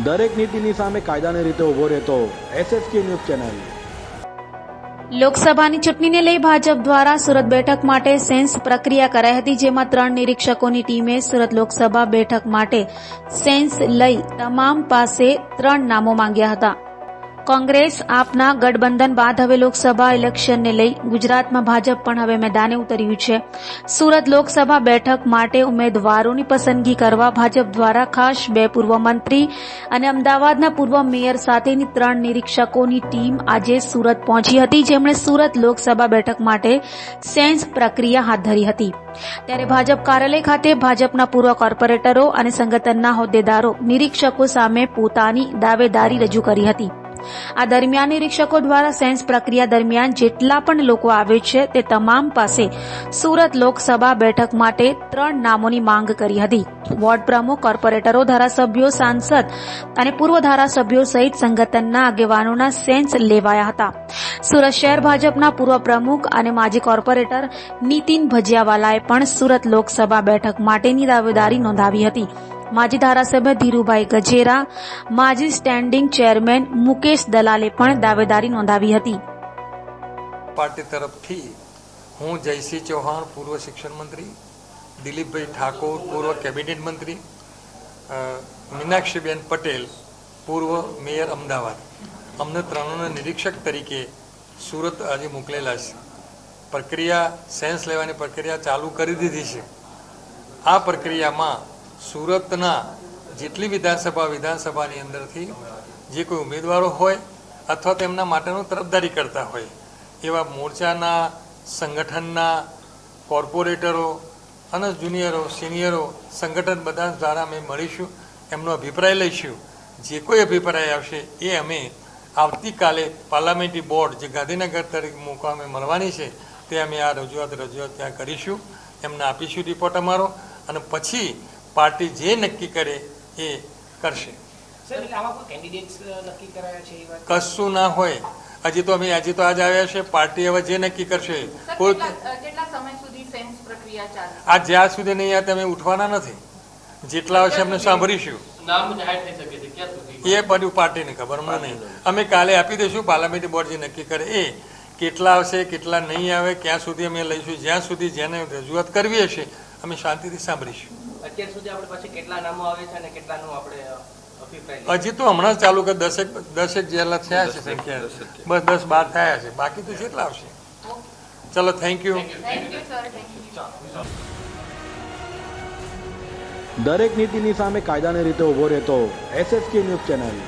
દરેક નીતિની સામે કાયદાની રીતે ઊભો રહેતો SSK ન્યૂઝ ચેનલ। લોકસભાની ચૂંટણીને લઈ ભાજપ દ્વારા સુરત બેઠક માટે સેન્સ પ્રક્રિયા કરાઈ હતી, જેમાં 3 નિરીક્ષકોની ટીમે સુરત લોકસભા બેઠક માટે સેન્સ લઈ તમામ પાસે 3 નામો માંગ્યા હતા। કોંગ્રેસ આપના ગઠબંધન બાદ હવે લોકસભા ઇલેક્શનને લઈ ગુજરાતમાં ભાજપ પણ હવે મેદાને ઉતર્યું છે। સુરત લોકસભા બેઠક માટે ઉમેદવારોની પસંદગી કરવા ભાજપ દ્વારા ખાસ 2 પૂર્વ મંત્રી અને અમદાવાદના પૂર્વ મેયર સાથેની 3 નિરીક્ષકોની ટીમ આજે સુરત પહોંચી હતી, જેમણે સુરત લોકસભા બેઠક માટે સેન્સ પ્રક્રિયા હાથ ધરી હતી। ત્યારે ભાજપ કાર્યાલય ખાતે ભાજપના પૂર્વ કોર્પોરેટરો અને સંગઠનના હોદ્દેદારો નિરીક્ષકો સામે પોતાની દાવેદારી રજૂ કરી હતી। આ દરમિયાન નિરીક્ષકો દ્વારા સેન્સ પ્રક્રિયા દરમિયાન જેટલા પણ લોકો આવે છે તે તમામ પાસે સુરત લોકસભા બેઠક માટે 3 નામોની માંગ કરી હતી। વોર્ડ પ્રમુખ, કોર્પોરેટરો, ધારાસભ્યો, સાંસદ અને પૂર્વ ધારાસભ્યો સહિત સંગઠનના આગેવાનોના સેન્સ લેવાયા હતા। સુરત શહેર ભાજપના પૂર્વ પ્રમુખ અને માજી કોર્પોરેટર નીતિન ભજીયાવાલાએ પણ સુરત લોકસભા બેઠક માટેની દાવેદારી નોંધાવી હતી। માજી ધારાસભ્ય ધીરુભાઈ ગજેરા, માજી સ્ટેન્ડિંગ ચેરમેન મુકેશ દલાલે પણ દાવેદારી નોંધાવી હતી। પાર્ટી તરફથી હું જયસિંહ ચૌહાણ, પૂર્વ શિક્ષણ મંત્રી, દિલીપભાઈ ઠાકોર, પૂર્વ કેબિનેટ મંત્રી, મીનાક્ષીબેન પટેલ, પૂર્વ મેયર અમદાવાદ, અમને 3ને નિરીક્ષક તરીકે સુરત આજે મોકલેલા છે। પ્રક્રિયા સેન્સ લેવાની પ્રક્રિયા ચાલુ કરી દીધી છે। આ પ્રક્રિયામાં સુરતના જેટલી વિધાનસભાની અંદરથી જે કોઈ ઉમેદવારો હોય અથવા તેમના માટેનું તરફદારી કરતા હોય એવા મોરચાના, સંગઠનના, કોર્પોરેટરો અને જુનિયરો, સિનિયરો સંગઠન બધા દ્વારા અમે મળીશું, એમનો અભિપ્રાય લઈશું। જે કોઈ અભિપ્રાય આવશે એ અમે આવતીકાલે પાર્લામેન્ટરી બોર્ડ જે ગાંધીનગર તરીકે મુકામે મળવાની છે તે અમે આ રજૂઆત ત્યાં કરીશું, એમને આપીશું રિપોર્ટ અમારો, અને પછી પાર્ટી જે નક્કી કરે એ કરશે। કશું ના હોય, હજી તો અમે આજ આવ્યા છે, પાર્ટી હવે જે નક્કી કરશે। કોઈ આ જ્યાં સુધી નહીં આવે તમે ઉઠવાના નથી, જેટલા આવશે અમને સાંભળીશું। એ બધું પાર્ટીને ખબર, અમને નહીં। અમે કાલે આપી દઈશું, પાર્લામેન્ટરી બોર્ડ જે નક્કી કરે એ કેટલા આવશે, કેટલા નહીં આવે, ક્યાં સુધી અમે લઈશું, જ્યાં સુધી જેને રજૂઆત કરવી હશે અમે શાંતિથી સાંભળીશું। અત્યાર સુધી આપણે પાસે કેટલા નામો આવે છે અને કેટલાનું આપણે હજી તો હમણાં ચાલુ કે 10 જેટલા થયા છે સંખ્યા, બસ 10-12 થયા છે, બાકી તો જેટલા આવશે। ચલો, થેન્ક યુ। દરેક નીતિની સામે કાયદાની રીતે ઊભો રહેતો SSK ન્યૂઝ ચેનલ।